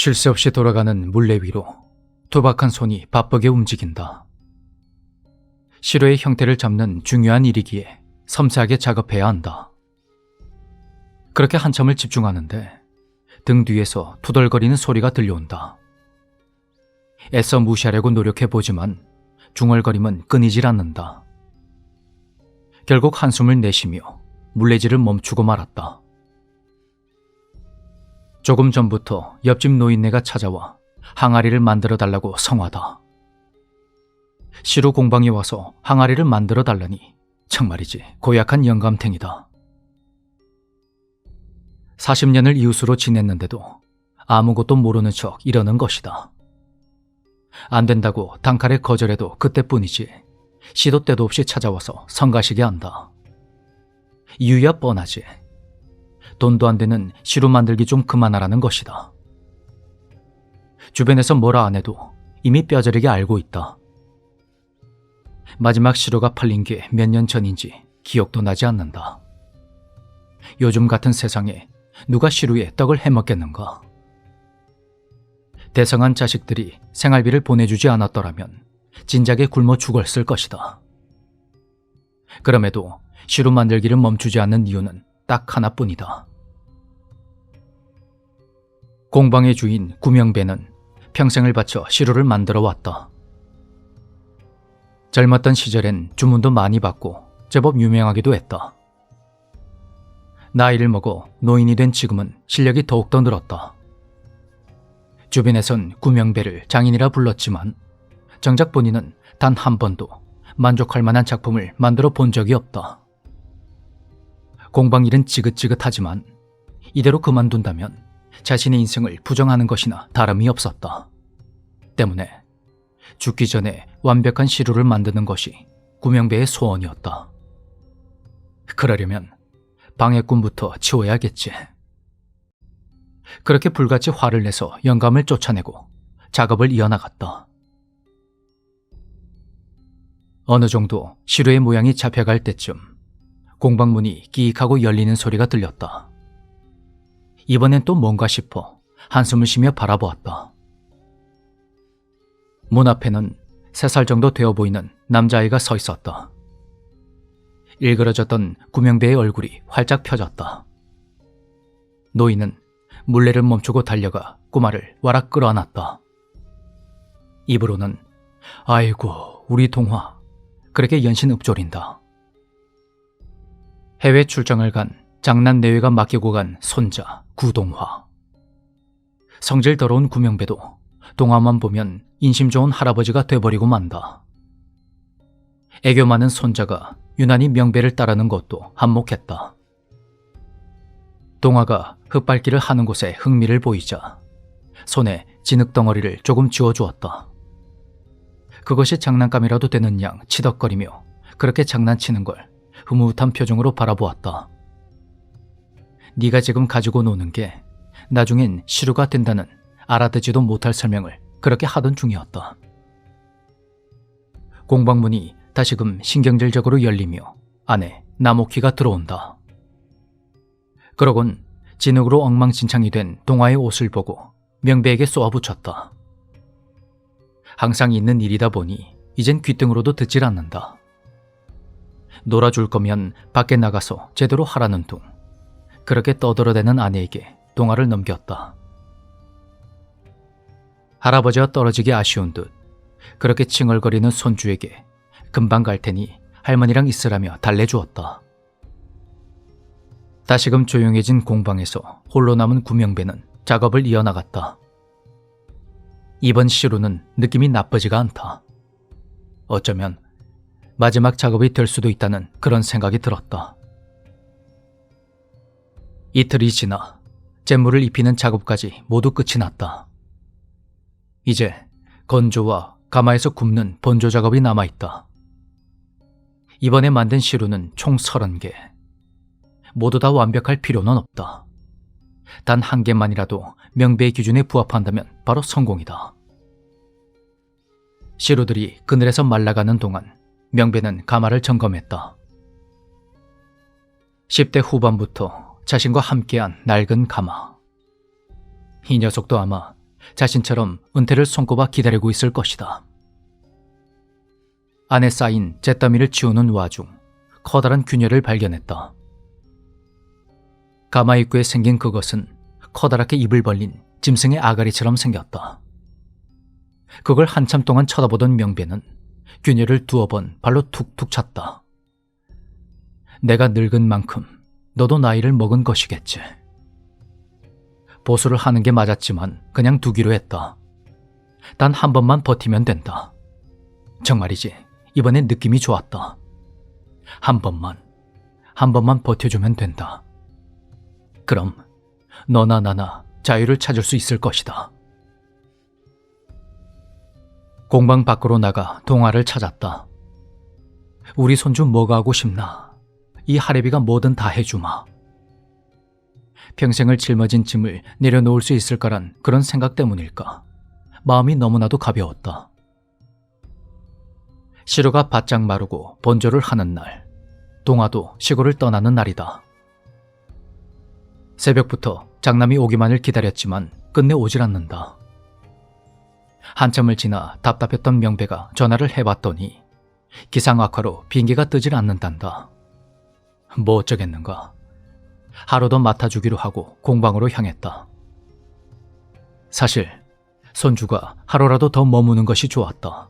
쉴 새 없이 돌아가는 물레 위로 투박한 손이 바쁘게 움직인다. 시로의 형태를 잡는 중요한 일이기에 섬세하게 작업해야 한다. 그렇게 한참을 집중하는데 등 뒤에서 투덜거리는 소리가 들려온다. 애써 무시하려고 노력해보지만 중얼거림은 끊이질 않는다. 결국 한숨을 내쉬며 물레질을 멈추고 말았다. 조금 전부터 옆집 노인네가 찾아와 항아리를 만들어 달라고 성화다. 시루 공방에 와서 항아리를 만들어 달라니 정말이지 고약한 영감탱이다. 40년을 이웃으로 지냈는데도 아무것도 모르는 척 이러는 것이다. 안 된다고 단칼에 거절해도 그때뿐이지 시도 때도 없이 찾아와서 성가시게 한다. 이유야 뻔하지. 돈도 안 되는 시루 만들기 좀 그만하라는 것이다. 주변에서 뭐라 안 해도 이미 뼈저리게 알고 있다. 마지막 시루가 팔린 게 몇 년 전인지 기억도 나지 않는다. 요즘 같은 세상에 누가 시루에 떡을 해먹겠는가. 대성한 자식들이 생활비를 보내주지 않았더라면 진작에 굶어 죽었을 것이다. 그럼에도 시루 만들기를 멈추지 않는 이유는 딱 하나뿐이다. 공방의 주인 구명배는 평생을 바쳐 시루를 만들어 왔다. 젊었던 시절엔 주문도 많이 받고 제법 유명하기도 했다. 나이를 먹어 노인이 된 지금은 실력이 더욱더 늘었다. 주변에선 구명배를 장인이라 불렀지만 정작 본인은 단 한 번도 만족할 만한 작품을 만들어 본 적이 없다. 공방일은 지긋지긋하지만 이대로 그만둔다면 자신의 인생을 부정하는 것이나 다름이 없었다. 때문에 죽기 전에 완벽한 시루를 만드는 것이 구명배의 소원이었다. 그러려면 방해꾼부터 치워야겠지. 그렇게 불같이 화를 내서 영감을 쫓아내고 작업을 이어나갔다. 어느 정도 시루의 모양이 잡혀갈 때쯤 공방문이 끼익하고 열리는 소리가 들렸다. 이번엔 또 뭔가 싶어 한숨을 쉬며 바라보았다. 문 앞에는 3살 정도 되어 보이는 남자아이가 서 있었다. 일그러졌던 구명배의 얼굴이 활짝 펴졌다. 노인은 물레를 멈추고 달려가 꼬마를 와락 끌어안았다. 입으로는 아이고 우리 동화 그렇게 연신읍졸인다. 해외 출장을 간 장난 내외가 맡기고 간 손자 구동화. 성질 더러운 구명배도 동화만 보면 인심 좋은 할아버지가 돼버리고 만다. 애교 많은 손자가 유난히 명배를 따르는 것도 한몫했다. 동화가 흙밟기를 하는 곳에 흥미를 보이자 손에 진흙덩어리를 조금 쥐어주었다. 그것이 장난감이라도 되는 양 치덕거리며 그렇게 장난치는 걸 흐뭇한 표정으로 바라보았다. 네가 지금 가지고 노는 게 나중엔 시루가 된다는 알아듣지도 못할 설명을 그렇게 하던 중이었다. 공방문이 다시금 신경질적으로 열리며 안에 나무키가 들어온다. 그러곤 진흙으로 엉망진창이 된 동화의 옷을 보고 명배에게 쏘아붙였다. 항상 있는 일이다 보니 이젠 귓등으로도 듣질 않는다. 놀아줄 거면 밖에 나가서 제대로 하라는 둥. 그렇게 떠들어대는 아내에게 동화를 넘겼다. 할아버지와 떨어지기 아쉬운 듯 그렇게 칭얼거리는 손주에게 금방 갈 테니 할머니랑 있으라며 달래주었다. 다시금 조용해진 공방에서 홀로 남은 구명배는 작업을 이어나갔다. 이번 시루는 느낌이 나쁘지가 않다. 어쩌면 마지막 작업이 될 수도 있다는 그런 생각이 들었다. 이틀이 지나 잿물을 입히는 작업까지 모두 끝이 났다. 이제 건조와 가마에서 굽는 번조 작업이 남아있다. 이번에 만든 시루는 총 30개. 모두 다 완벽할 필요는 없다. 단 한 개만이라도 명배의 기준에 부합한다면 바로 성공이다. 시루들이 그늘에서 말라가는 동안 명배는 가마를 점검했다. 10대 후반부터 자신과 함께한 낡은 가마. 이 녀석도 아마 자신처럼 은퇴를 손꼽아 기다리고 있을 것이다. 안에 쌓인 잿더미를 치우는 와중 커다란 균열을 발견했다. 가마 입구에 생긴 그것은 커다랗게 입을 벌린 짐승의 아가리처럼 생겼다. 그걸 한참 동안 쳐다보던 명배는 균열을 두어 번 발로 툭툭 찼다. 내가 늙은 만큼 너도 나이를 먹은 것이겠지. 보수를 하는 게 맞았지만 그냥 두기로 했다. 단 한 번만 버티면 된다. 정말이지, 이번엔 느낌이 좋았다. 한 번만 버텨주면 된다. 그럼 너나 나나 자유를 찾을 수 있을 것이다. 공방 밖으로 나가 동화를 찾았다. 우리 손주 뭐가 하고 싶나? 이 할애비가 뭐든 다 해주마. 평생을 짊어진 짐을 내려놓을 수 있을 거란 그런 생각 때문일까? 마음이 너무나도 가벼웠다. 시루가 바짝 마르고 번조를 하는 날, 동화도 시골을 떠나는 날이다. 새벽부터 장남이 오기만을 기다렸지만 끝내 오질 않는다. 한참을 지나 답답했던 명배가 전화를 해봤더니 기상 악화로 비행기가 뜨질 않는단다. 뭐 어쩌겠는가. 하루 더 맡아주기로 하고 공방으로 향했다. 사실 손주가 하루라도 더 머무는 것이 좋았다.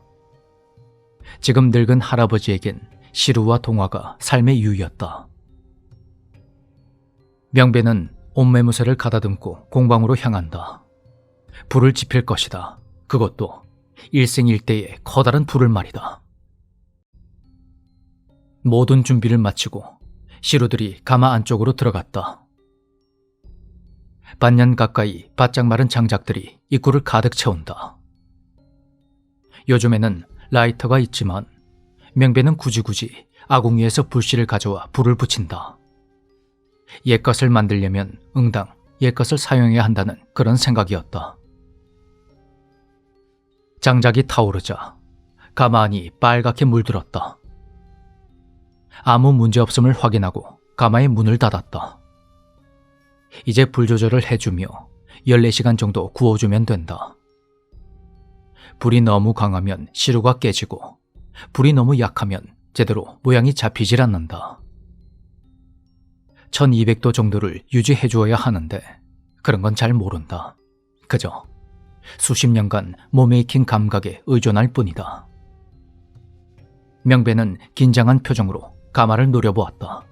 지금 늙은 할아버지에겐 시루와 동화가 삶의 이유였다. 명배는 옷매무새를 가다듬고 공방으로 향한다. 불을 지필 것이다. 그것도 일생일대의 커다란 불을 말이다. 모든 준비를 마치고 시루들이 가마 안쪽으로 들어갔다. 반년 가까이 바짝 마른 장작들이 입구를 가득 채운다. 요즘에는 라이터가 있지만 명배는 굳이 아궁이에서 불씨를 가져와 불을 붙인다. 옛것을 만들려면 응당 옛것을 사용해야 한다는 그런 생각이었다. 장작이 타오르자 가마 안이 빨갛게 물들었다. 아무 문제 없음을 확인하고 가마의 문을 닫았다. 이제 불 조절을 해주며 14시간 정도 구워주면 된다. 불이 너무 강하면 시루가 깨지고 불이 너무 약하면 제대로 모양이 잡히질 않는다. 1200도 정도를 유지해 주어야 하는데 그런 건 잘 모른다. 그저 수십 년간 몸에 익힌 감각에 의존할 뿐이다. 명배는 긴장한 표정으로 가마를 노려보았다.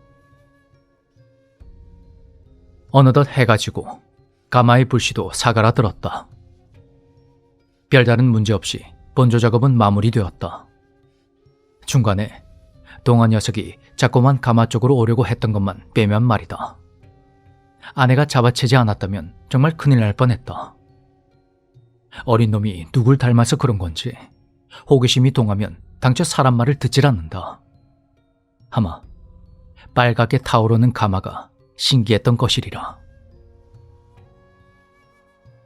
어느덧 해가 지고 가마의 불씨도 사가라들었다. 별다른 문제 없이 번조 작업은 마무리되었다. 중간에 동화 녀석이 자꾸만 가마 쪽으로 오려고 했던 것만 빼면 말이다. 아내가 잡아채지 않았다면 정말 큰일 날 뻔했다. 어린 놈이 누굴 닮아서 그런 건지 호기심이 동하면 당최 사람 말을 듣질 않는다. 아마 빨갛게 타오르는 가마가 신기했던 것이리라.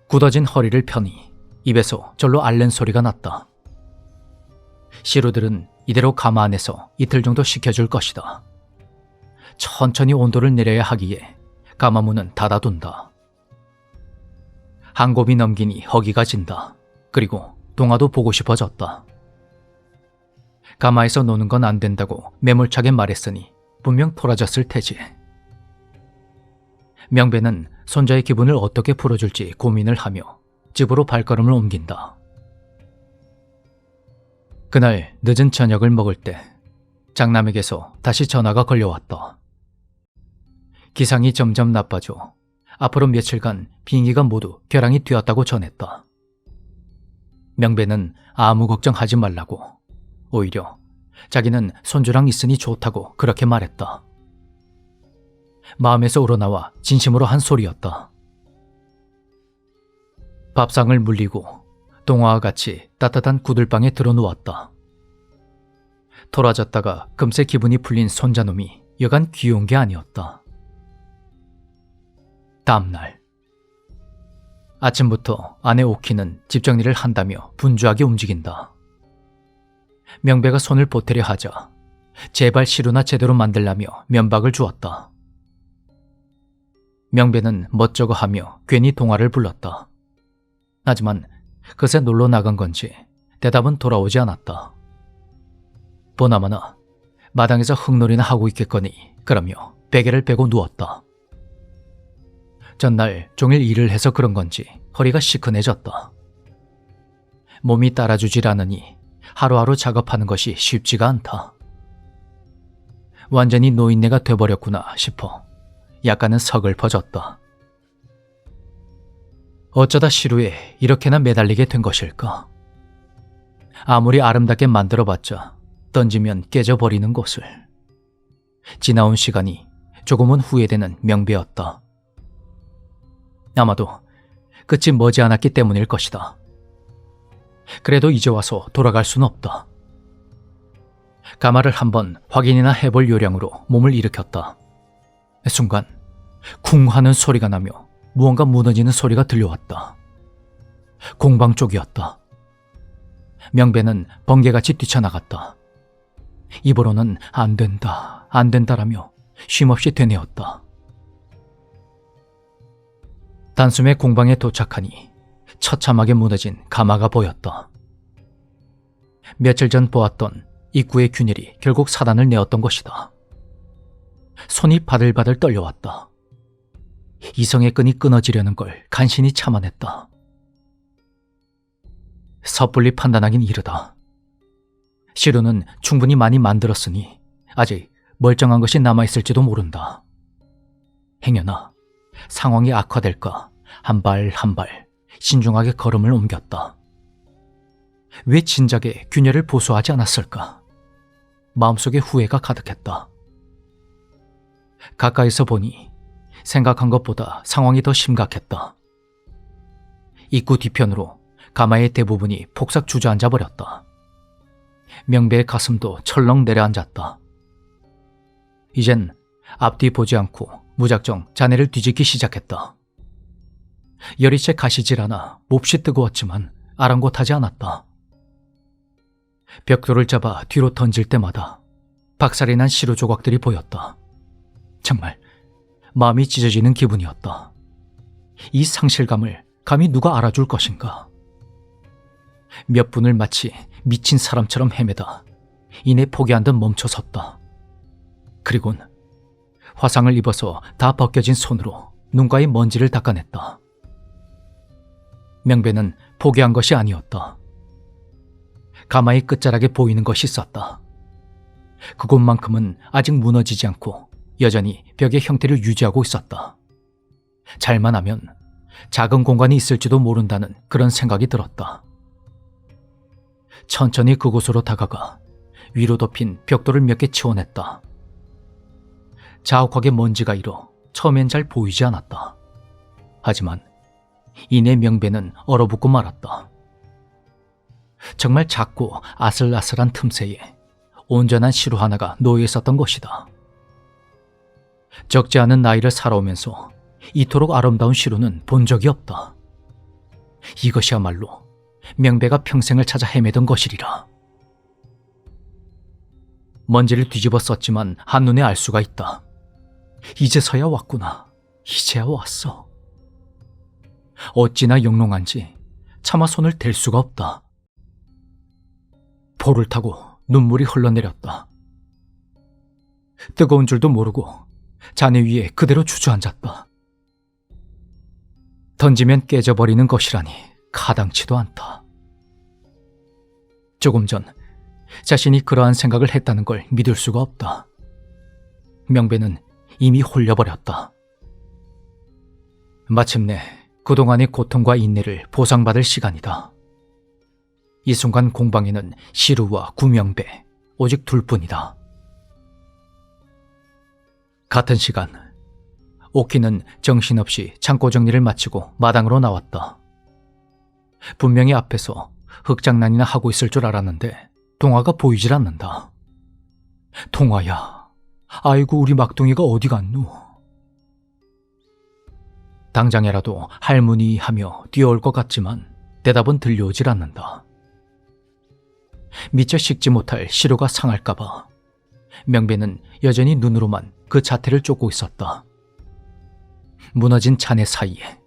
굳어진 허리를 펴니 입에서 절로 앓는 소리가 났다. 시루들은 이대로 가마 안에서 이틀 정도 식혀줄 것이다. 천천히 온도를 내려야 하기에 가마 문은 닫아둔다. 한 곱이 넘기니 허기가 진다. 그리고 동화도 보고 싶어졌다. 가마에서 노는 건 안 된다고 매몰차게 말했으니 분명 토라졌을 테지. 명배는 손자의 기분을 어떻게 풀어줄지 고민을 하며 집으로 발걸음을 옮긴다. 그날 늦은 저녁을 먹을 때 장남에게서 다시 전화가 걸려왔다. 기상이 점점 나빠져 앞으로 며칠간 비행기가 모두 결항이 되었다고 전했다. 명배는 아무 걱정하지 말라고, 오히려 자기는 손주랑 있으니 좋다고 그렇게 말했다. 마음에서 우러나와 진심으로 한 소리였다. 밥상을 물리고 동화와 같이 따뜻한 구들방에 들어누웠다. 돌아졌다가 금세 기분이 풀린 손자놈이 여간 귀여운 게 아니었다. 다음날 아침부터 아내 오키는 집 정리를 한다며 분주하게 움직인다. 명배가 손을 보태려 하자 제발 시루나 제대로 만들라며 면박을 주었다. 명배는 멋쩍어 하며 괜히 동화를 불렀다. 하지만 그새 놀러 나간 건지 대답은 돌아오지 않았다. 보나마나 마당에서 흙놀이나 하고 있겠거니 그러며 베개를 빼고 누웠다. 전날 종일 일을 해서 그런 건지 허리가 시큰해졌다. 몸이 따라주질 않으니 하루하루 작업하는 것이 쉽지가 않다. 완전히 노인네가 돼버렸구나 싶어 약간은 서글퍼졌다. 어쩌다 시루에 이렇게나 매달리게 된 것일까? 아무리 아름답게 만들어봤자 던지면 깨져버리는 곳을. 지나온 시간이 조금은 후회되는 명배였다. 아마도 끝이 머지않았기 때문일 것이다. 그래도 이제 와서 돌아갈 순 없다. 가마를 한번 확인이나 해볼 요량으로 몸을 일으켰다. 순간 쿵 하는 소리가 나며 무언가 무너지는 소리가 들려왔다. 공방 쪽이었다. 명배는 번개같이 뛰쳐나갔다. 입으로는 안 된다, 안 된다라며 쉼없이 되뇌었다. 단숨에 공방에 도착하니 처참하게 무너진 가마가 보였다. 며칠 전 보았던 입구의 균열이 결국 사단을 내었던 것이다. 손이 바들바들 떨려왔다. 이성의 끈이 끊어지려는 걸 간신히 참아냈다. 섣불리 판단하긴 이르다. 시루는 충분히 많이 만들었으니 아직 멀쩡한 것이 남아있을지도 모른다. 행여나 상황이 악화될까 한 발 한 발 신중하게 걸음을 옮겼다. 왜 진작에 균열을 보수하지 않았을까? 마음속에 후회가 가득했다. 가까이서 보니 생각한 것보다 상황이 더 심각했다. 입구 뒤편으로 가마의 대부분이 폭삭 주저앉아 버렸다. 명배의 가슴도 철렁 내려앉았다. 이젠 앞뒤 보지 않고 무작정 자네를 뒤집기 시작했다. 열이 채 가시질 않아 몹시 뜨거웠지만 아랑곳하지 않았다. 벽돌을 잡아 뒤로 던질 때마다 박살이 난 시루 조각들이 보였다. 정말 마음이 찢어지는 기분이었다. 이 상실감을 감히 누가 알아줄 것인가? 몇 분을 마치 미친 사람처럼 헤매다 이내 포기한 듯 멈춰섰다. 그리곤 화상을 입어서 다 벗겨진 손으로 눈가의 먼지를 닦아냈다. 명배는 포기한 것이 아니었다. 가마의 끝자락에 보이는 것이 있었다. 그곳만큼은 아직 무너지지 않고 여전히 벽의 형태를 유지하고 있었다. 잘만 하면 작은 공간이 있을지도 모른다는 그런 생각이 들었다. 천천히 그곳으로 다가가 위로 덮인 벽돌을 몇 개 치워냈다. 자욱하게 먼지가 일어 처음엔 잘 보이지 않았다. 하지만 이내 명배는 얼어붙고 말았다. 정말 작고 아슬아슬한 틈새에 온전한 시루 하나가 놓여 있었던 것이다. 적지 않은 나이를 살아오면서 이토록 아름다운 시루는 본 적이 없다. 이것이야말로 명배가 평생을 찾아 헤매던 것이리라. 먼지를 뒤집어 썼지만 한눈에 알 수가 있다. 이제서야 왔구나. 이제야 왔어. 어찌나 영롱한지 차마 손을 댈 수가 없다. 볼을 타고 눈물이 흘러내렸다. 뜨거운 줄도 모르고 자네 위에 그대로 주저앉았다. 던지면 깨져버리는 것이라니 가당치도 않다. 조금 전 자신이 그러한 생각을 했다는 걸 믿을 수가 없다. 명배는 이미 홀려버렸다. 마침내 그동안의 고통과 인내를 보상받을 시간이다. 이 순간 공방에는 시루와 구명배 오직 둘뿐이다. 같은 시간 오키는 정신없이 창고 정리를 마치고 마당으로 나왔다. 분명히 앞에서 흙장난이나 하고 있을 줄 알았는데 동화가 보이질 않는다. 동화야, 아이고 우리 막둥이가 어디 갔누? 당장에라도 할머니 하며 뛰어올 것 같지만 대답은 들려오질 않는다. 미처 식지 못할 시루가 상할까봐 명배는 여전히 눈으로만 그 자태를 쫓고 있었다. 무너진 잔해 사이에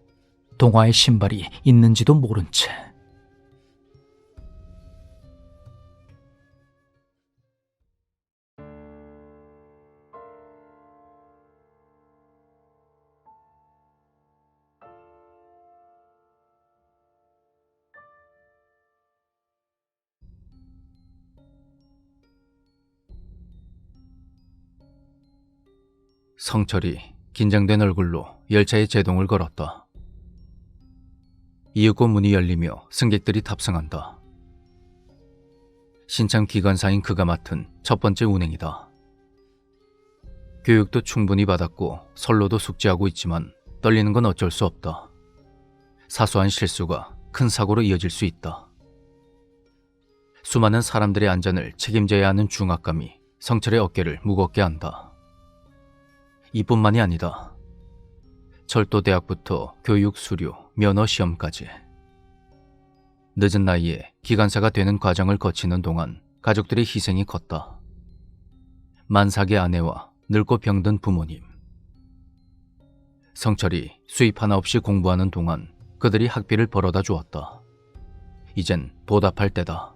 동화의 신발이 있는지도 모른 채. 성철이 긴장된 얼굴로 열차에 제동을 걸었다. 이윽고 문이 열리며 승객들이 탑승한다. 신참 기관사인 그가 맡은 첫 번째 운행이다. 교육도 충분히 받았고 선로도 숙지하고 있지만 떨리는 건 어쩔 수 없다. 사소한 실수가 큰 사고로 이어질 수 있다. 수많은 사람들의 안전을 책임져야 하는 중압감이 성철의 어깨를 무겁게 한다. 이뿐만이 아니다. 철도대학부터 교육, 수료, 면허 시험까지. 늦은 나이에 기관사가 되는 과정을 거치는 동안 가족들의 희생이 컸다. 만삭의 아내와 늙고 병든 부모님. 성철이 수입 하나 없이 공부하는 동안 그들이 학비를 벌어다 주었다. 이젠 보답할 때다.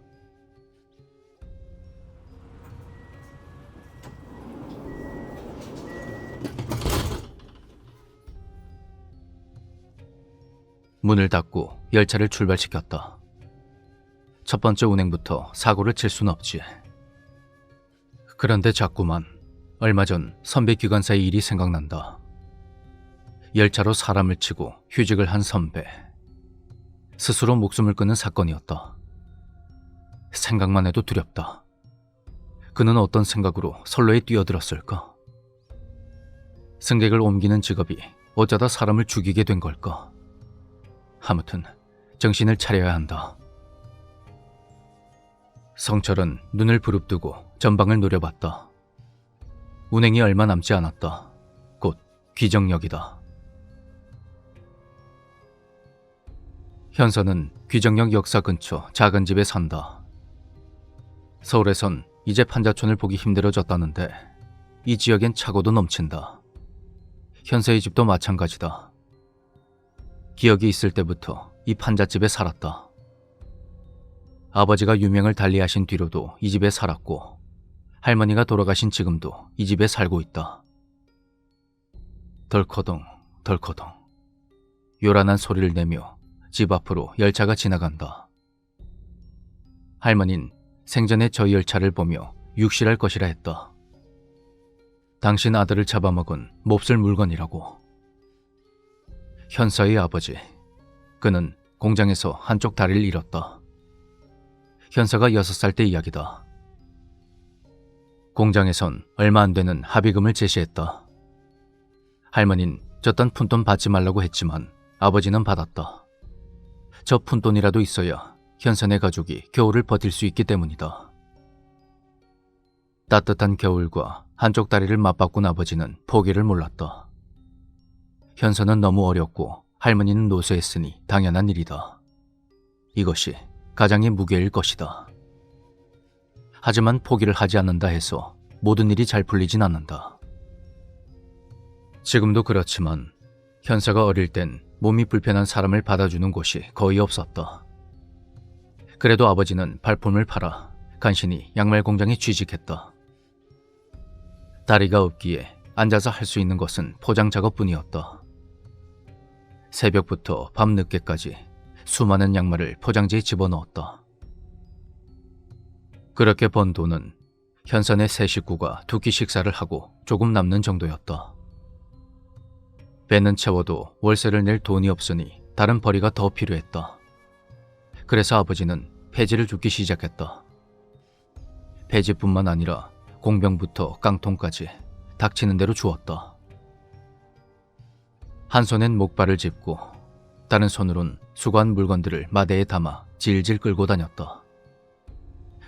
문을 닫고 열차를 출발시켰다. 첫 번째 운행부터 사고를 칠 순 없지. 그런데 자꾸만 얼마 전 선배 기관사의 일이 생각난다. 열차로 사람을 치고 휴직을 한 선배. 스스로 목숨을 끊은 사건이었다. 생각만 해도 두렵다. 그는 어떤 생각으로 선로에 뛰어들었을까? 승객을 옮기는 직업이 어쩌다 사람을 죽이게 된 걸까? 아무튼 정신을 차려야 한다. 성철은 눈을 부릅뜨고 전방을 노려봤다. 운행이 얼마 남지 않았다. 곧 귀정역이다. 현서는 귀정역 역사 근처 작은 집에 산다. 서울에선 이제 판자촌을 보기 힘들어졌다는데 이 지역엔 차고도 넘친다. 현서의 집도 마찬가지다. 기억이 있을 때부터 이 판잣집에 살았다. 아버지가 유명을 달리하신 뒤로도 이 집에 살았고 할머니가 돌아가신 지금도 이 집에 살고 있다. 덜커덩 덜커덩 요란한 소리를 내며 집 앞으로 열차가 지나간다. 할머니는 생전에 저희 열차를 보며 육실할 것이라 했다. 당신 아들을 잡아먹은 몹쓸 물건이라고. 현서의 아버지, 그는 공장에서 한쪽 다리를 잃었다. 현서가 6살 때 이야기다. 공장에선 얼마 안 되는 합의금을 제시했다. 할머니는 저딴 푼돈 받지 말라고 했지만 아버지는 받았다. 저 푼돈이라도 있어야 현선의 가족이 겨울을 버틸 수 있기 때문이다. 따뜻한 겨울과 한쪽 다리를 맞바꾼 아버지는 포기를 몰랐다. 현선은 너무 어렸고 할머니는 노쇠했으니 당연한 일이다. 이것이 가장의 무게일 것이다. 하지만 포기를 하지 않는다 해서 모든 일이 잘 풀리진 않는다. 지금도 그렇지만 현서가 어릴 땐 몸이 불편한 사람을 받아주는 곳이 거의 없었다. 그래도 아버지는 발품을 팔아 간신히 양말 공장에 취직했다. 다리가 없기에 앉아서 할 수 있는 것은 포장 작업뿐이었다. 새벽부터 밤늦게까지 수많은 양말을 포장지에 집어넣었다. 그렇게 번 돈은 현선의 세 식구가 두 끼 식사를 하고 조금 남는 정도였다. 배는 채워도 월세를 낼 돈이 없으니 다른 벌이가 더 필요했다. 그래서 아버지는 폐지를 줍기 시작했다. 폐지뿐만 아니라 공병부터 깡통까지 닥치는 대로 주었다. 한 손엔 목발을 짚고 다른 손으론 수거한 물건들을 마대에 담아 질질 끌고 다녔다.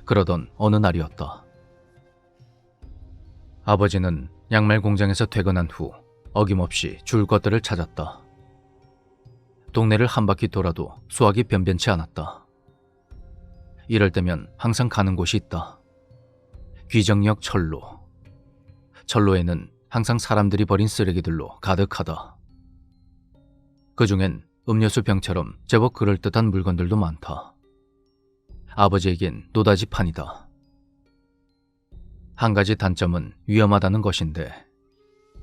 그러던 어느 날이었다. 아버지는 양말 공장에서 퇴근한 후 어김없이 줄 것들을 찾았다. 동네를 한 바퀴 돌아도 수확이 변변치 않았다. 이럴 때면 항상 가는 곳이 있다. 귀정역 철로. 철로에는 항상 사람들이 버린 쓰레기들로 가득하다. 그 중엔 음료수 병처럼 제법 그럴듯한 물건들도 많다. 아버지에겐 노다지 판이다. 한 가지 단점은 위험하다는 것인데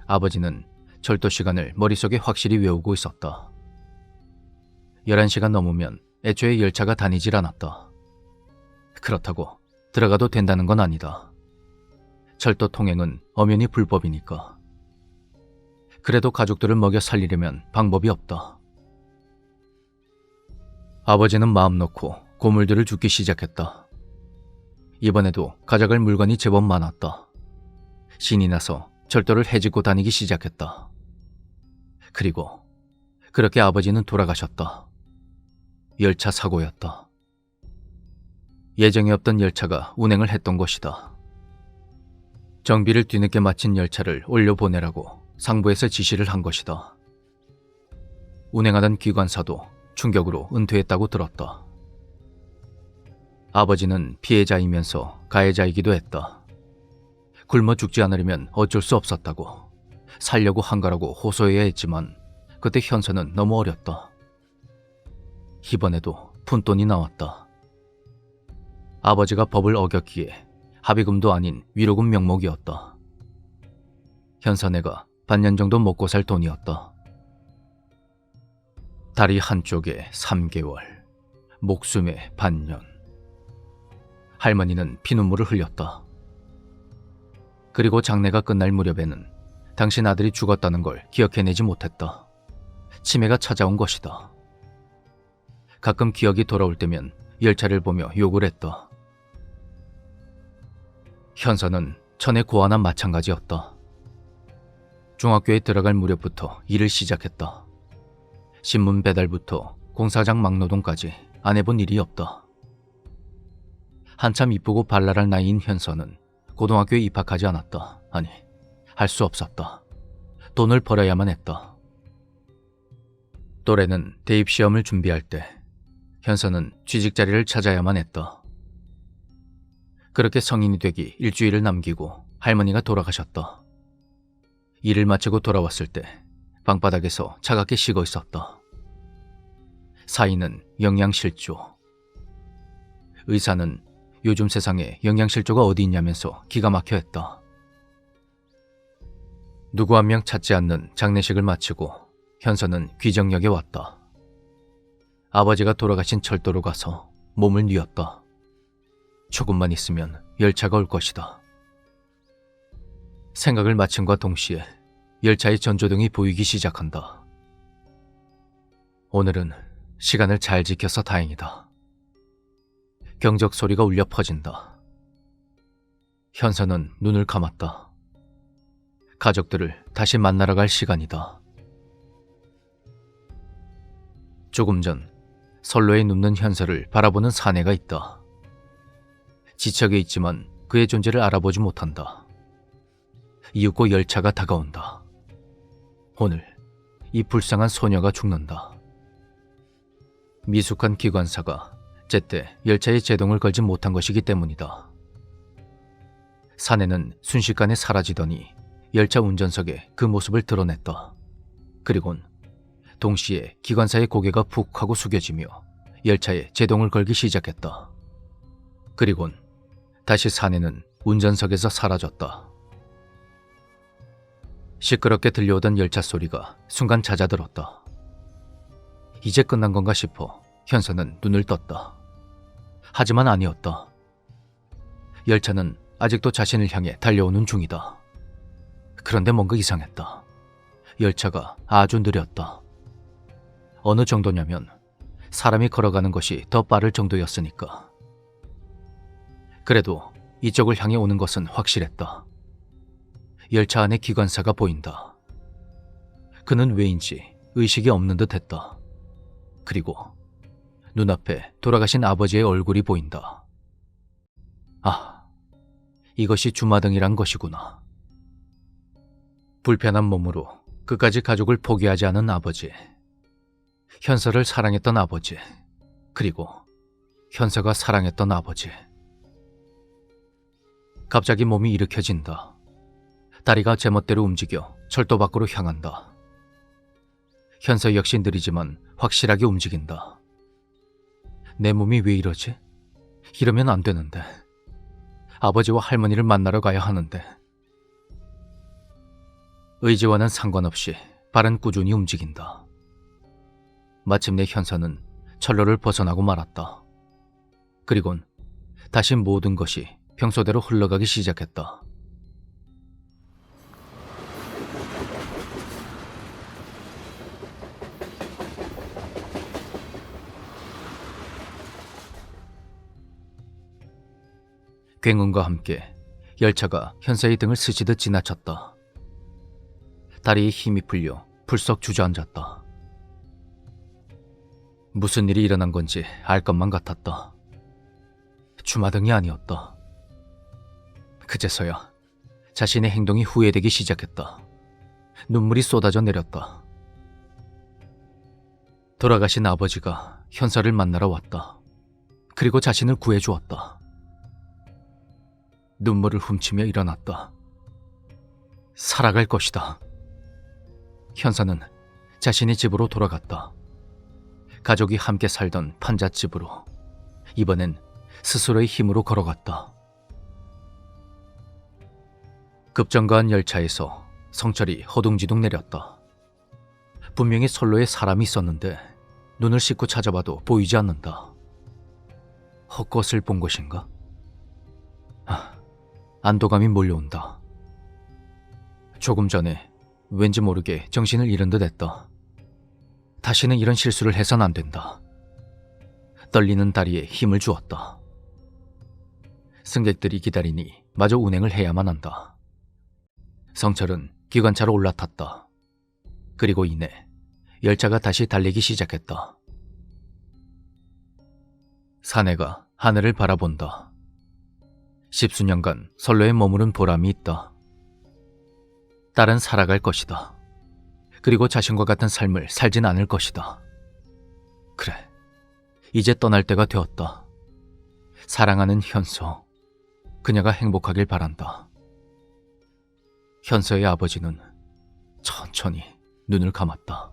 아버지는 철도 시간을 머릿속에 확실히 외우고 있었다. 11시가 넘으면 애초에 열차가 다니질 않았다. 그렇다고 들어가도 된다는 건 아니다. 철도 통행은 엄연히 불법이니까. 그래도 가족들을 먹여 살리려면 방법이 없다. 아버지는 마음 놓고 고물들을 줍기 시작했다. 이번에도 가져갈 물건이 제법 많았다. 신이 나서 철도를 헤집고 다니기 시작했다. 그리고 그렇게 아버지는 돌아가셨다. 열차 사고였다. 예정에 없던 열차가 운행을 했던 것이다. 정비를 뒤늦게 마친 열차를 올려보내라고 상부에서 지시를 한 것이다. 운행하던 기관사도 충격으로 은퇴했다고 들었다. 아버지는 피해자이면서 가해자이기도 했다. 굶어 죽지 않으려면 어쩔 수 없었다고, 살려고 한 거라고 호소해야 했지만 그때 현서는 너무 어렸다. 이번에도 푼돈이 나왔다. 아버지가 법을 어겼기에 합의금도 아닌 위로금 명목이었다. 현서네가 반년 정도 먹고 살 돈이었다. 다리 한쪽에 3개월, 목숨에 반년. 할머니는 피눈물을 흘렸다. 그리고 장례가 끝날 무렵에는 당신 아들이 죽었다는 걸 기억해내지 못했다. 치매가 찾아온 것이다. 가끔 기억이 돌아올 때면 열차를 보며 욕을 했다. 현서는 천의 고아나 마찬가지였다. 중학교에 들어갈 무렵부터 일을 시작했다. 신문 배달부터 공사장 막노동까지 안 해본 일이 없다. 한참 이쁘고 발랄할 나이인 현서는 고등학교에 입학하지 않았다. 아니, 할 수 없었다. 돈을 벌어야만 했다. 또래는 대입시험을 준비할 때 현서는 취직자리를 찾아야만 했다. 그렇게 성인이 되기 일주일을 남기고 할머니가 돌아가셨다. 일을 마치고 돌아왔을 때 방바닥에서 차갑게 식어 있었다. 사인은 영양실조. 의사는 요즘 세상에 영양실조가 어디 있냐면서 기가 막혀 했다. 누구 한 명 찾지 않는 장례식을 마치고 현서는 귀정역에 왔다. 아버지가 돌아가신 철도로 가서 몸을 뉘었다. 조금만 있으면 열차가 올 것이다. 생각을 마침과 동시에 열차의 전조등이 보이기 시작한다. 오늘은 시간을 잘 지켜서 다행이다. 경적 소리가 울려 퍼진다. 현서는 눈을 감았다. 가족들을 다시 만나러 갈 시간이다. 조금 전 선로에 눕는 현서를 바라보는 사내가 있다. 지척에 있지만 그의 존재를 알아보지 못한다. 이윽고 열차가 다가온다. 오늘 이 불쌍한 소녀가 죽는다. 미숙한 기관사가 제때 열차에 제동을 걸지 못한 것이기 때문이다. 사내는 순식간에 사라지더니 열차 운전석에 그 모습을 드러냈다. 그리곤 동시에 기관사의 고개가 푹 하고 숙여지며 열차에 제동을 걸기 시작했다. 그리곤 다시 사내는 운전석에서 사라졌다. 시끄럽게 들려오던 열차 소리가 순간 잦아들었다. 이제 끝난 건가 싶어 현서는 눈을 떴다. 하지만 아니었다. 열차는 아직도 자신을 향해 달려오는 중이다. 그런데 뭔가 이상했다. 열차가 아주 느렸다. 어느 정도냐면 사람이 걸어가는 것이 더 빠를 정도였으니까. 그래도 이쪽을 향해 오는 것은 확실했다. 열차 안에 기관사가 보인다. 그는 왜인지 의식이 없는 듯 했다. 그리고 눈앞에 돌아가신 아버지의 얼굴이 보인다. 아, 이것이 주마등이란 것이구나. 불편한 몸으로 끝까지 가족을 포기하지 않은 아버지. 현서를 사랑했던 아버지. 그리고 현서가 사랑했던 아버지. 갑자기 몸이 일으켜진다. 다리가 제멋대로 움직여 철도 밖으로 향한다. 현서 역시 느리지만 확실하게 움직인다. 내 몸이 왜 이러지? 이러면 안 되는데. 아버지와 할머니를 만나러 가야 하는데. 의지와는 상관없이 발은 꾸준히 움직인다. 마침내 현서는 철로를 벗어나고 말았다. 그리곤 다시 모든 것이 평소대로 흘러가기 시작했다. 굉음과 함께 열차가 현서의 등을 스치듯 지나쳤다. 다리에 힘이 풀려 불썩 주저앉았다. 무슨 일이 일어난 건지 알 것만 같았다. 주마등이 아니었다. 그제서야 자신의 행동이 후회되기 시작했다. 눈물이 쏟아져 내렸다. 돌아가신 아버지가 현서를 만나러 왔다. 그리고 자신을 구해주었다. 눈물을 훔치며 일어났다. 살아갈 것이다. 현서는 자신의 집으로 돌아갔다. 가족이 함께 살던 판잣집으로. 이번엔 스스로의 힘으로 걸어갔다. 급정거한 열차에서 성철이 허둥지둥 내렸다. 분명히 선로에 사람이 있었는데 눈을 씻고 찾아봐도 보이지 않는다. 헛것을 본 것인가? 안도감이 몰려온다. 조금 전에 왠지 모르게 정신을 잃은 듯 했다. 다시는 이런 실수를 해선 안 된다. 떨리는 다리에 힘을 주었다. 승객들이 기다리니 마저 운행을 해야만 한다. 성철은 기관차로 올라탔다. 그리고 이내 열차가 다시 달리기 시작했다. 사내가 하늘을 바라본다. 십수년간 선로에 머무른 보람이 있다. 딸은 살아갈 것이다. 그리고 자신과 같은 삶을 살진 않을 것이다. 그래, 이제 떠날 때가 되었다. 사랑하는 현서, 그녀가 행복하길 바란다. 현서의 아버지는 천천히 눈을 감았다.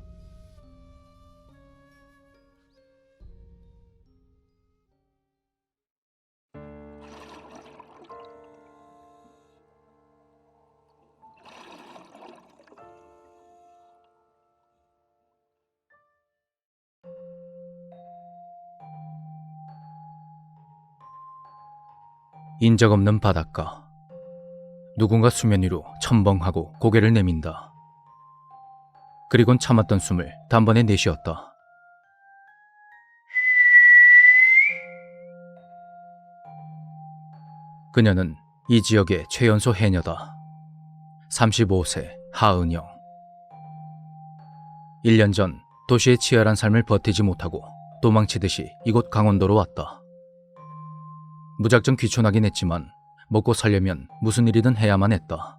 인적 없는 바닷가. 누군가 수면 위로 첨벙하고 고개를 내민다. 그리곤 참았던 숨을 단번에 내쉬었다. 그녀는 이 지역의 최연소 해녀다. 35세 하은영. 1년 전 도시의 치열한 삶을 버티지 못하고 도망치듯이 이곳 강원도로 왔다. 무작정 귀촌하긴 했지만 먹고 살려면 무슨 일이든 해야만 했다.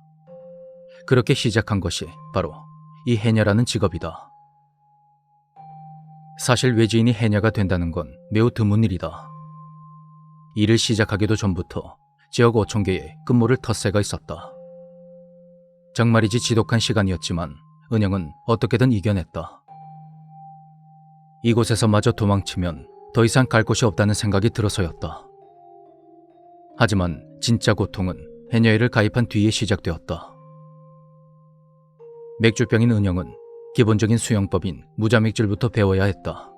그렇게 시작한 것이 바로 이 해녀라는 직업이다. 사실 외지인이 해녀가 된다는 건 매우 드문 일이다. 일을 시작하기도 전부터 지역 5,000개의 끝모를 텃세가 있었다. 정말이지 지독한 시간이었지만 은영은 어떻게든 이겨냈다. 이곳에서 마저 도망치면 더 이상 갈 곳이 없다는 생각이 들어서였다. 하지만 진짜 고통은 해녀회를 가입한 뒤에 시작되었다. 맥주병인 은영은 기본적인 수영법인 무자맥질부터 배워야 했다.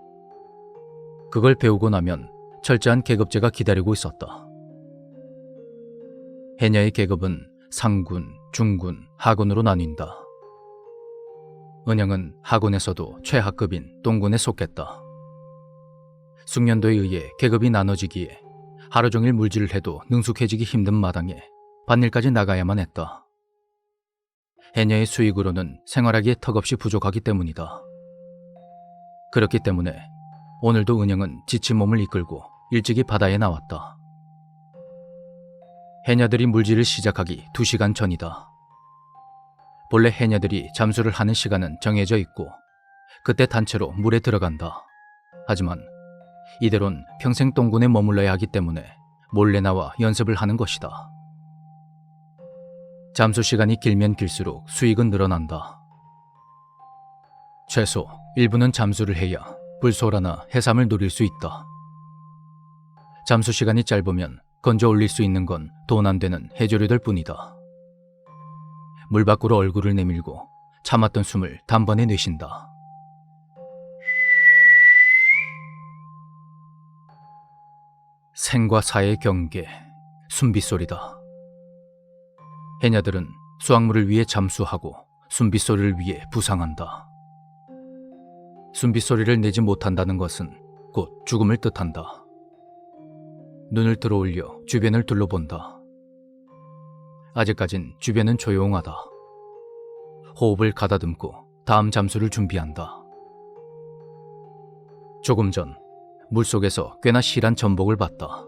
그걸 배우고 나면 철저한 계급제가 기다리고 있었다. 해녀의 계급은 상군, 중군, 하군으로 나뉜다. 은영은 하군에서도 최하급인 동군에 속했다. 숙련도에 의해 계급이 나눠지기에 하루 종일 물질을 해도 능숙해지기 힘든 마당에 밭일까지 나가야만 했다. 해녀의 수익으로는 생활하기에 턱없이 부족하기 때문이다. 그렇기 때문에 오늘도 은영은 지친 몸을 이끌고 일찍이 바다에 나왔다. 해녀들이 물질을 시작하기 2시간 전이다. 본래 해녀들이 잠수를 하는 시간은 정해져 있고 그때 단체로 물에 들어간다. 하지만 이대론 평생 동군에 머물러야 하기 때문에 몰래 나와 연습을 하는 것이다. 잠수 시간이 길면 길수록 수익은 늘어난다. 최소 일부는 잠수를 해야 불소라나 해삼을 노릴 수 있다. 잠수 시간이 짧으면 건져 올릴 수 있는 건 돈 안 되는 해조류들 뿐이다. 물 밖으로 얼굴을 내밀고 참았던 숨을 단번에 내쉰다. 생과 사의 경계, 숨빗소리다. 해녀들은 수확물을 위해 잠수하고 숨빗소리를 위해 부상한다. 숨빗소리를 내지 못한다는 것은 곧 죽음을 뜻한다. 눈을 들어올려 주변을 둘러본다. 아직까진 주변은 조용하다. 호흡을 가다듬고 다음 잠수를 준비한다. 조금 전 물속에서 꽤나 실한 전복을 봤다.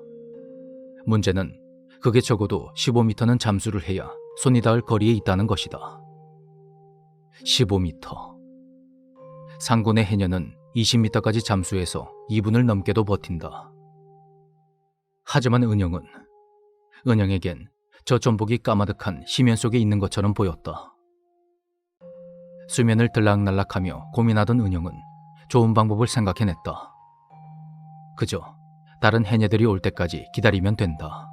문제는 그게 적어도 15m는 잠수를 해야 손이 닿을 거리에 있다는 것이다. 15m. 상군의 해녀는 20m까지 잠수해서 2분을 넘게도 버틴다. 하지만 은영에겐 저 전복이 까마득한 심연 속에 있는 것처럼 보였다. 수면을 들락날락하며 고민하던 은영은 좋은 방법을 생각해냈다. 그저 다른 해녀들이 올 때까지 기다리면 된다.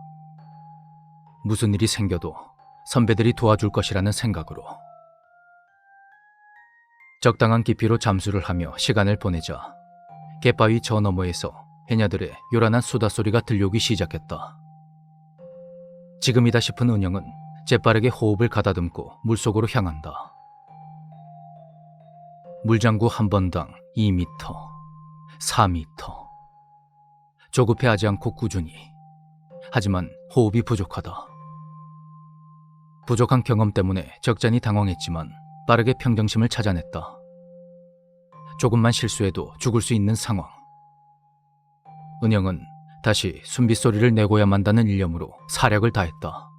무슨 일이 생겨도 선배들이 도와줄 것이라는 생각으로. 적당한 깊이로 잠수를 하며 시간을 보내자 갯바위 저 너머에서 해녀들의 요란한 수다 소리가 들려오기 시작했다. 지금이다 싶은 은영은 재빠르게 호흡을 가다듬고 물속으로 향한다. 물장구 한 번당 2m, 4m. 조급해하지 않고 꾸준히. 하지만 호흡이 부족하다. 부족한 경험 때문에 적잖이 당황했지만 빠르게 평정심을 찾아냈다. 조금만 실수해도 죽을 수 있는 상황. 은영은 다시 숨빗소리를 내고야 만다는 일념으로 사력을 다했다.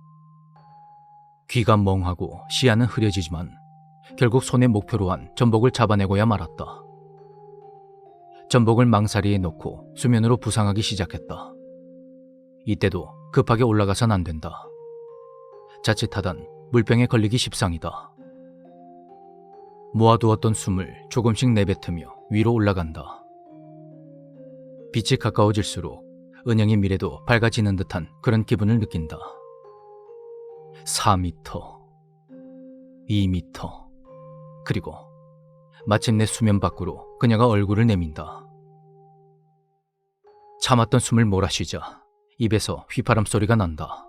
귀가 멍하고 시야는 흐려지지만 결국 손에 목표로 한 전복을 잡아내고야 말았다. 전복을 망사리에 넣고 수면으로 부상하기 시작했다. 이때도 급하게 올라가선 안 된다. 자칫하단 물병에 걸리기 십상이다. 모아두었던 숨을 조금씩 내뱉으며 위로 올라간다. 빛이 가까워질수록 은영의 미래도 밝아지는 듯한 그런 기분을 느낀다. 4m, 2m, 그리고 마침내 수면 밖으로 그녀가 얼굴을 내민다. 참았던 숨을 몰아쉬자 입에서 휘파람 소리가 난다.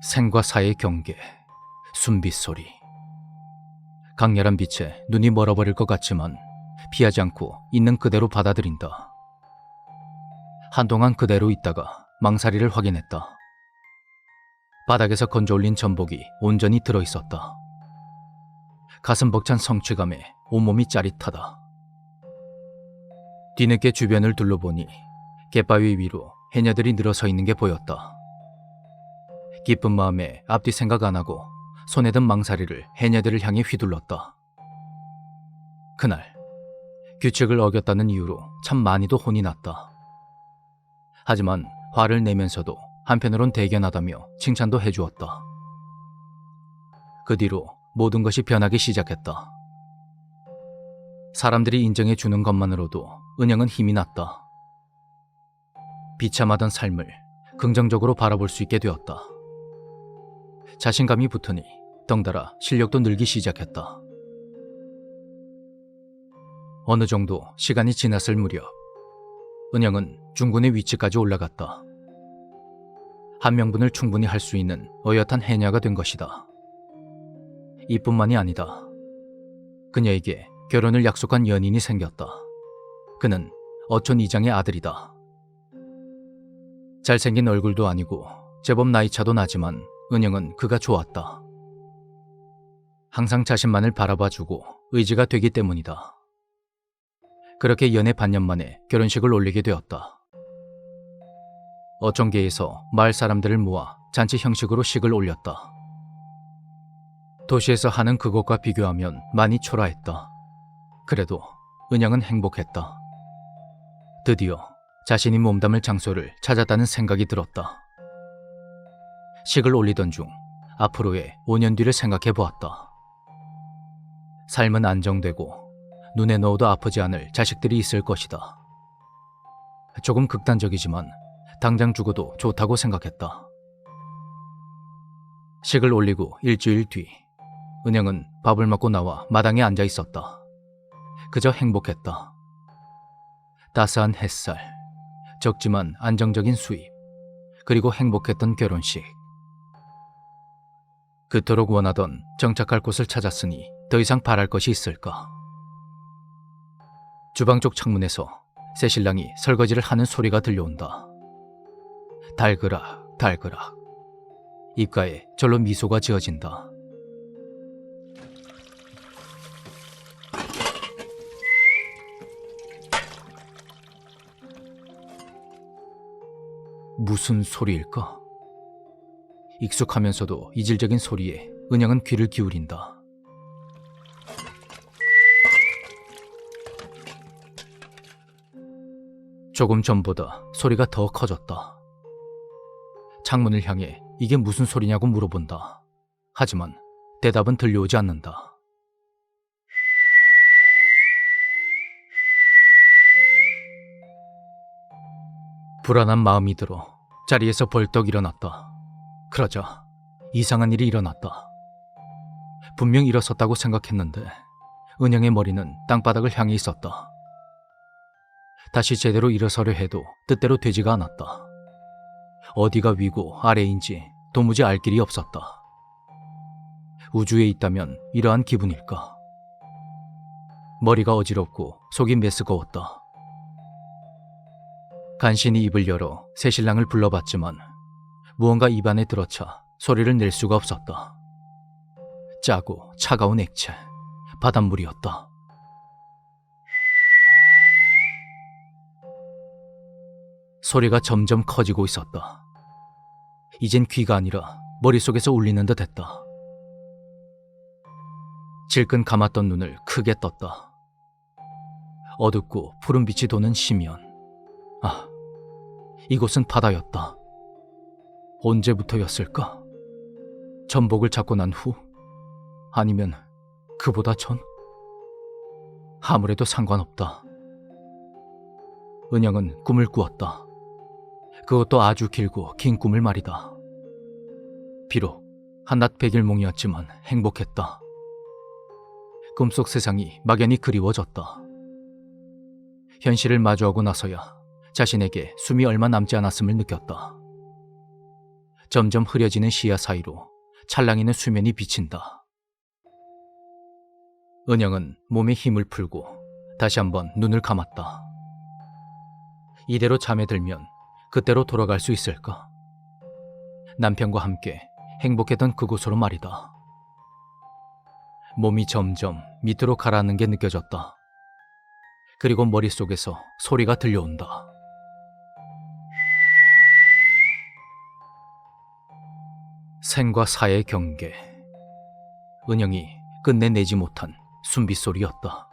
생과 사의 경계, 숨빗소리. 강렬한 빛에 눈이 멀어버릴 것 같지만 피하지 않고 있는 그대로 받아들인다. 한동안 그대로 있다가 망사리를 확인했다. 바닥에서 건져올린 전복이 온전히 들어있었다. 가슴 벅찬 성취감에 온몸이 짜릿하다. 뒤늦게 주변을 둘러보니 갯바위 위로 해녀들이 늘어서 있는 게 보였다. 기쁜 마음에 앞뒤 생각 안 하고 손에 든 망사리를 해녀들을 향해 휘둘렀다. 그날 규칙을 어겼다는 이유로 참 많이도 혼이 났다. 하지만 화를 내면서도 한편으론 대견하다며 칭찬도 해주었다. 그 뒤로 모든 것이 변하기 시작했다. 사람들이 인정해주는 것만으로도 은영은 힘이 났다. 비참하던 삶을 긍정적으로 바라볼 수 있게 되었다. 자신감이 붙으니 덩달아 실력도 늘기 시작했다. 어느 정도 시간이 지났을 무렵 은영은 중군의 위치까지 올라갔다. 한 명분을 충분히 할 수 있는 어엿한 해녀가 된 것이다. 이뿐만이 아니다. 그녀에게 결혼을 약속한 연인이 생겼다. 그는 어촌 이장의 아들이다. 잘생긴 얼굴도 아니고 제법 나이차도 나지만 은영은 그가 좋았다. 항상 자신만을 바라봐주고 의지가 되기 때문이다. 그렇게 연애 반년 만에 결혼식을 올리게 되었다. 어촌계에서 마을 사람들을 모아 잔치 형식으로 식을 올렸다. 도시에서 하는 그것과 비교하면 많이 초라했다. 그래도 은영은 행복했다. 드디어 자신이 몸담을 장소를 찾았다는 생각이 들었다. 식을 올리던 중 앞으로의 5년 뒤를 생각해 보았다. 삶은 안정되고 눈에 넣어도 아프지 않을 자식들이 있을 것이다. 조금 극단적이지만 당장 죽어도 좋다고 생각했다. 식을 올리고 일주일 뒤, 은영은 밥을 먹고 나와 마당에 앉아 있었다. 그저 행복했다. 따스한 햇살, 적지만 안정적인 수입, 그리고 행복했던 결혼식. 그토록 원하던 정착할 곳을 찾았으니 더 이상 바랄 것이 있을까? 주방 쪽 창문에서 새신랑이 설거지를 하는 소리가 들려온다. 달그락 달그락. 입가에 절로 미소가 지어진다. 무슨 소리일까? 익숙하면서도 이질적인 소리에 은영은 귀를 기울인다. 조금 전보다 소리가 더 커졌다. 창문을 향해 이게 무슨 소리냐고 물어본다. 하지만 대답은 들려오지 않는다. 불안한 마음이 들어 자리에서 벌떡 일어났다. 그러자 이상한 일이 일어났다. 분명 일어섰다고 생각했는데 은영의 머리는 땅바닥을 향해 있었다. 다시 제대로 일어서려 해도 뜻대로 되지가 않았다. 어디가 위고 아래인지 도무지 알 길이 없었다. 우주에 있다면 이러한 기분일까? 머리가 어지럽고 속이 메스거웠다. 간신히 입을 열어 새신랑을 불러봤지만 무언가 입안에 들어차 소리를 낼 수가 없었다. 짜고 차가운 액체, 바닷물이었다. 소리가 점점 커지고 있었다. 이젠 귀가 아니라 머릿속에서 울리는 듯 했다. 질끈 감았던 눈을 크게 떴다. 어둡고 푸른 빛이 도는 심연. 아, 이곳은 바다였다. 언제부터였을까? 전복을 잡고 난 후? 아니면 그보다 전? 아무래도 상관없다. 은영은 꿈을 꾸었다. 그것도 아주 길고 긴 꿈을 말이다. 비록 한낮 백일몽이었지만 행복했다. 꿈속 세상이 막연히 그리워졌다. 현실을 마주하고 나서야 자신에게 숨이 얼마 남지 않았음을 느꼈다. 점점 흐려지는 시야 사이로 찰랑이는 수면이 비친다. 은영은 몸에 힘을 풀고 다시 한번 눈을 감았다. 이대로 잠에 들면 그때로 돌아갈 수 있을까? 남편과 함께 행복했던 그곳으로 말이다. 몸이 점점 밑으로 가라앉는 게 느껴졌다. 그리고 머릿속에서 소리가 들려온다. 생과 사의 경계. 은영이 끝내내지 못한 숨빗소리였다.